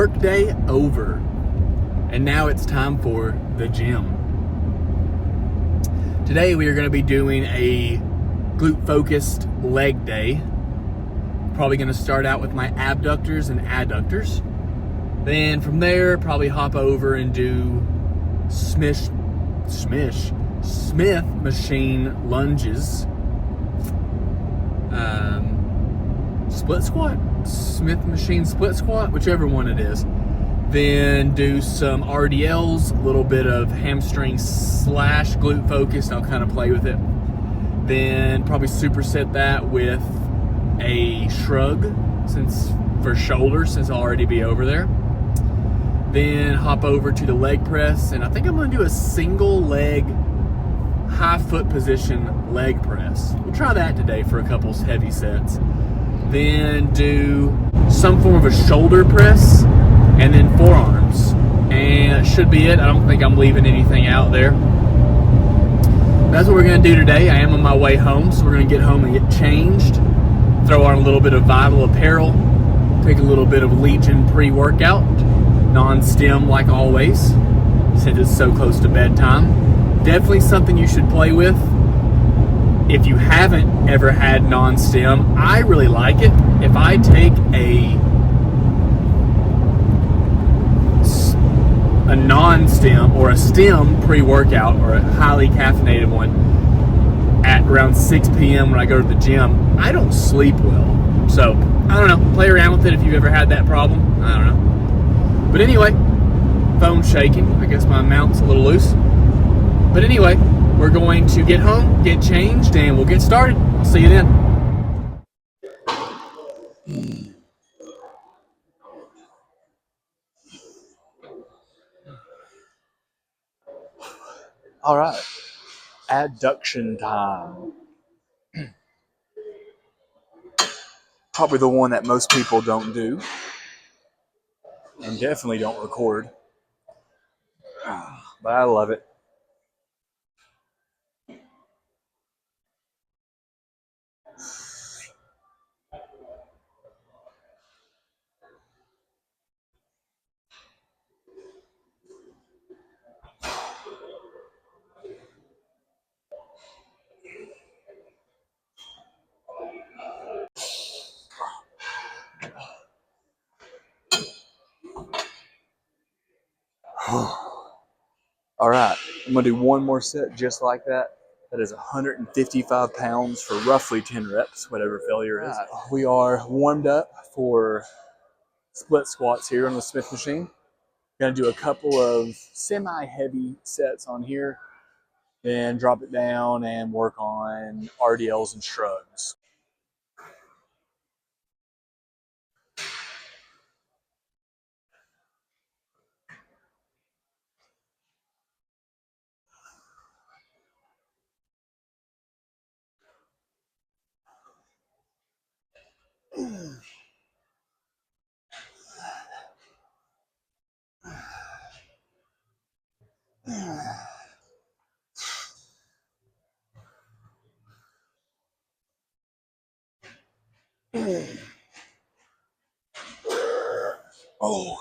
Workday over, and now it's time for the gym. Today we are going to be doing a glute-focused leg day. Probably going to start out with my abductors and adductors. Then from there, probably hop over and do Smith machine lunges. Split squat, Smith machine split squat, whichever one it is. Then do some RDLs, a little bit of hamstring / glute focused. I'll kind of play with it. Then probably superset that with a shrug for shoulders, since I'll already be over there. Then hop over to the leg press, and I think I'm going to do a single leg high foot position leg press. We'll try that today for a couple heavy sets. Then do some form of a shoulder press, and then forearms. And that should be it. I don't think I'm leaving anything out there. That's what we're going to do today. I am on my way home, so we're going to get home and get changed. Throw on a little bit of Vital apparel. Take a little bit of Legion pre-workout. Non-stim like always, since it's so close to bedtime. Definitely something you should play with. If you haven't ever had non-stim, I really like it. If I take a non-stim or a stim pre-workout, or a highly caffeinated one, at around 6 p.m. when I go to the gym, I don't sleep well. So, I don't know. Play around with it if you've ever had that problem. I don't know. But anyway, phone's shaking. I guess my mount's a little loose. But anyway, we're going to get home, get changed, and we'll get started. I'll see you then. All right, adduction time. Probably the one that most people don't do, and definitely don't record. But I love it. All right, I'm gonna do one more set just like that. That is 155 pounds for roughly 10 reps, whatever failure is. We are warmed up for split squats here on the Smith machine. Gonna do a couple of semi-heavy sets on here, then drop it down and work on RDLs and shrugs. Oh.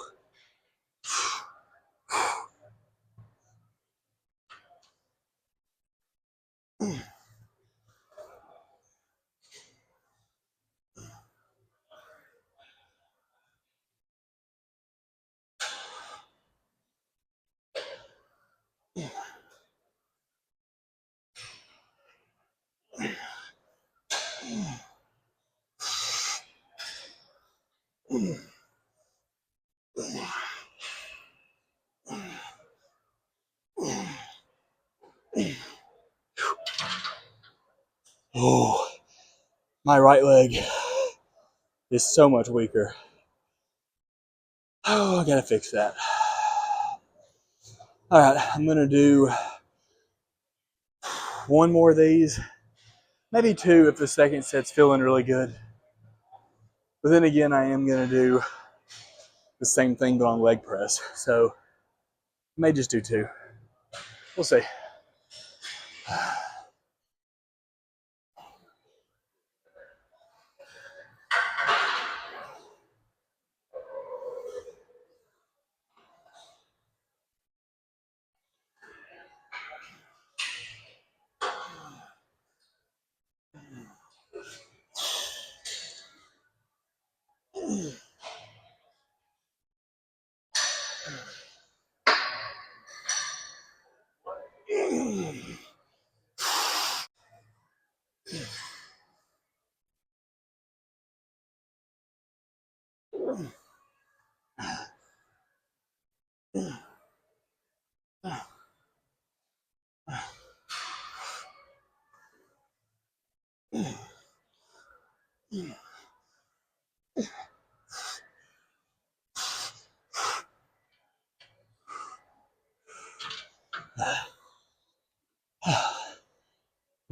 Oh, my right leg is so much weaker. Oh, I gotta fix that. All right, I'm gonna do one more of these, maybe two if the second set's feeling really good. But then again, I am gonna do the same thing but on leg press. So I may just do two. We'll see.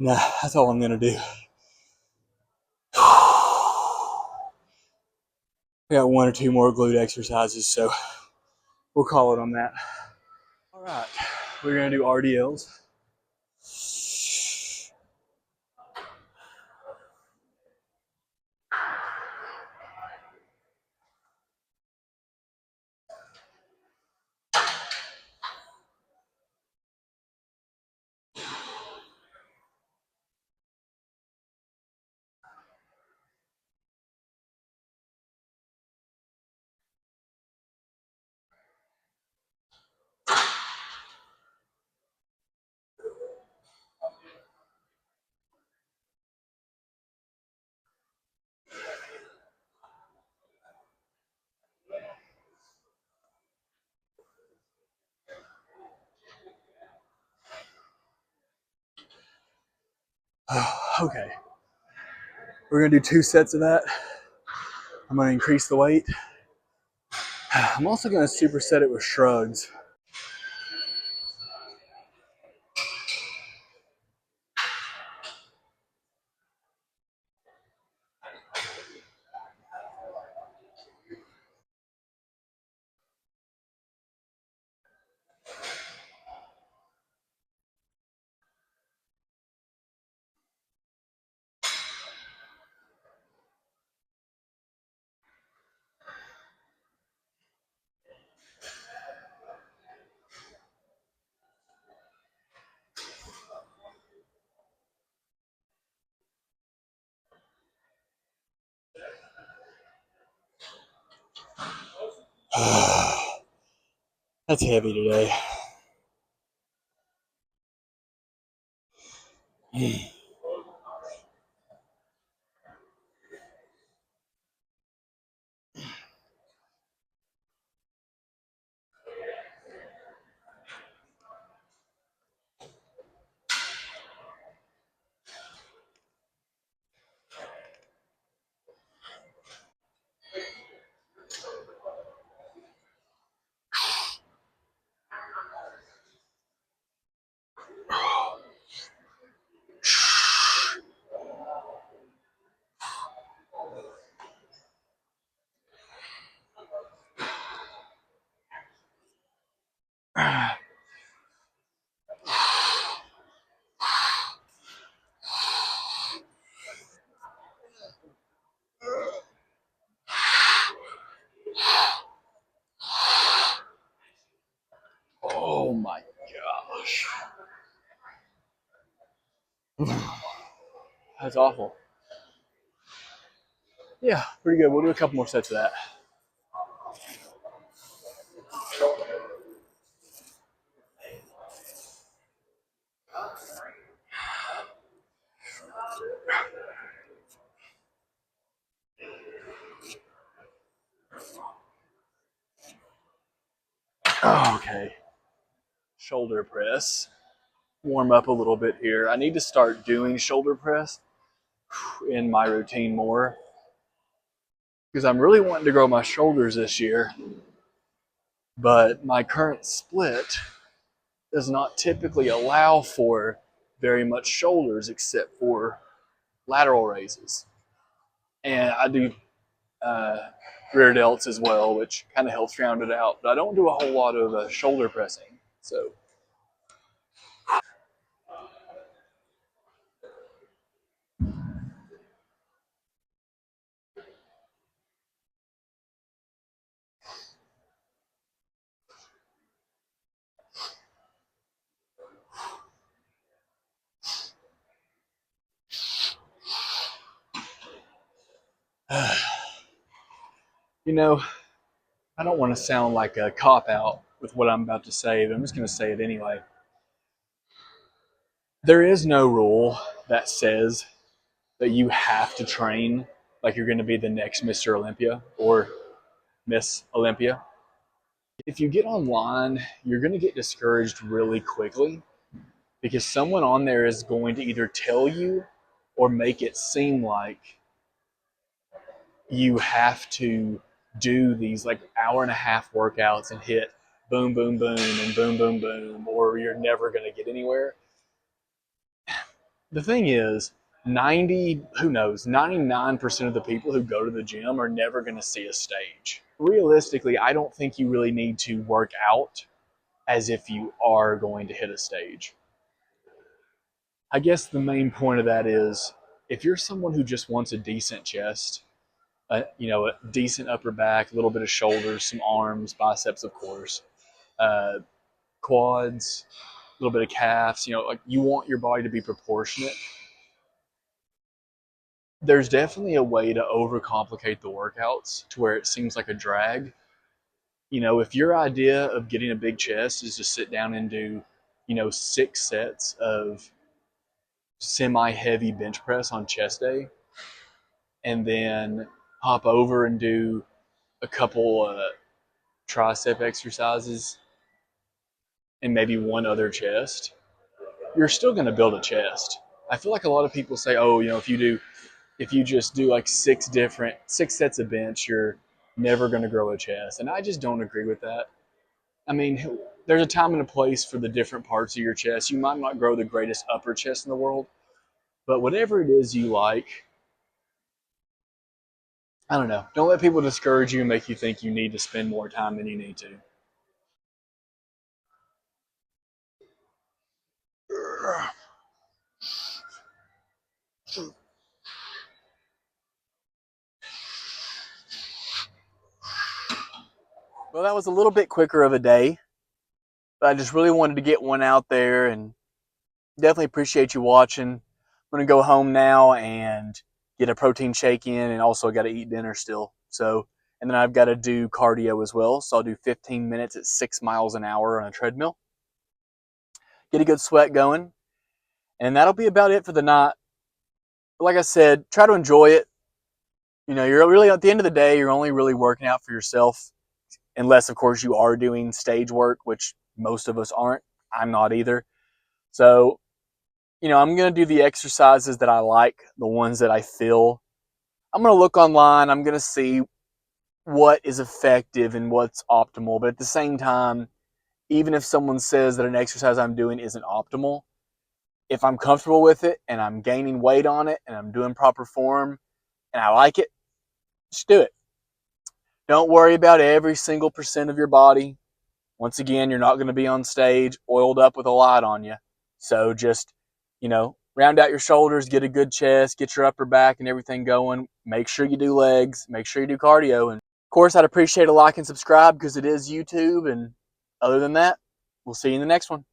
Nah, that's all I'm gonna do. I got 1 or 2 more glute exercises, so we'll call it on that. All right, we're gonna do RDLs. Okay, we're gonna do 2 sets of that. I'm gonna increase the weight. I'm also gonna superset it with shrugs. That's heavy today. Oh my gosh. That's awful. Yeah, pretty good. We'll do a couple more sets of that. Okay. Shoulder press. Warm up a little bit here. I need to start doing shoulder press in my routine more because I'm really wanting to grow my shoulders this year, but my current split does not typically allow for very much shoulders except for lateral raises. And I do rear delts as well, which kind of helps round it out. But I don't do a whole lot of shoulder pressing. So, you know, I don't want to sound like a cop-out with what I'm about to say, but I'm just going to say it anyway. There is no rule that says that you have to train like you're going to be the next Mr. Olympia or Miss Olympia. If you get online, you're going to get discouraged really quickly because someone on there is going to either tell you or make it seem like you have to do these like hour and a half workouts and hit boom, boom, boom, and boom, boom, boom, or you're never going to get anywhere. The thing is, 99% of the people who go to the gym are never going to see a stage. Realistically, I don't think you really need to work out as if you are going to hit a stage. I guess the main point of that is if you're someone who just wants a decent chest, a decent upper back, a little bit of shoulders, some arms, biceps, of course, quads, a little bit of calves, like you want your body to be proportionate. There's definitely a way to overcomplicate the workouts to where it seems like a drag. If your idea of getting a big chest is to sit down and do, 6 sets of semi-heavy bench press on chest day, and then hop over and do a couple tricep exercises and maybe one other chest, you're still going to build a chest. I feel like a lot of people say, oh, if you just do like 6 sets of bench, you're never going to grow a chest. And I just don't agree with that. I mean, there's a time and a place for the different parts of your chest. You might not grow the greatest upper chest in the world, but whatever it is you like, I don't know. Don't let people discourage you and make you think you need to spend more time than you need to. Well, that was a little bit quicker of a day, but I just really wanted to get one out there, and definitely appreciate you watching. I'm going to go home now and get a protein shake in, and also got to eat dinner still. So, and then I've got to do cardio as well. So I'll do 15 minutes at 6 miles an hour on a treadmill. Get a good sweat going, and that'll be about it for the night. But like I said, try to enjoy it. You're really, at the end of the day, you're only really working out for yourself, unless, of course, you are doing stage work, which most of us aren't. I'm not either. So, I'm going to do the exercises that I like, the ones that I feel. I'm going to look online. I'm going to see what is effective and what's optimal. But at the same time, even if someone says that an exercise I'm doing isn't optimal, if I'm comfortable with it and I'm gaining weight on it and I'm doing proper form and I like it, just do it. Don't worry about every single percent of your body. Once again, you're not going to be on stage oiled up with a light on you. So just, round out your shoulders, get a good chest, get your upper back and everything going. Make sure you do legs, make sure you do cardio. And of course, I'd appreciate a like and subscribe because it is YouTube. And other than that, we'll see you in the next one.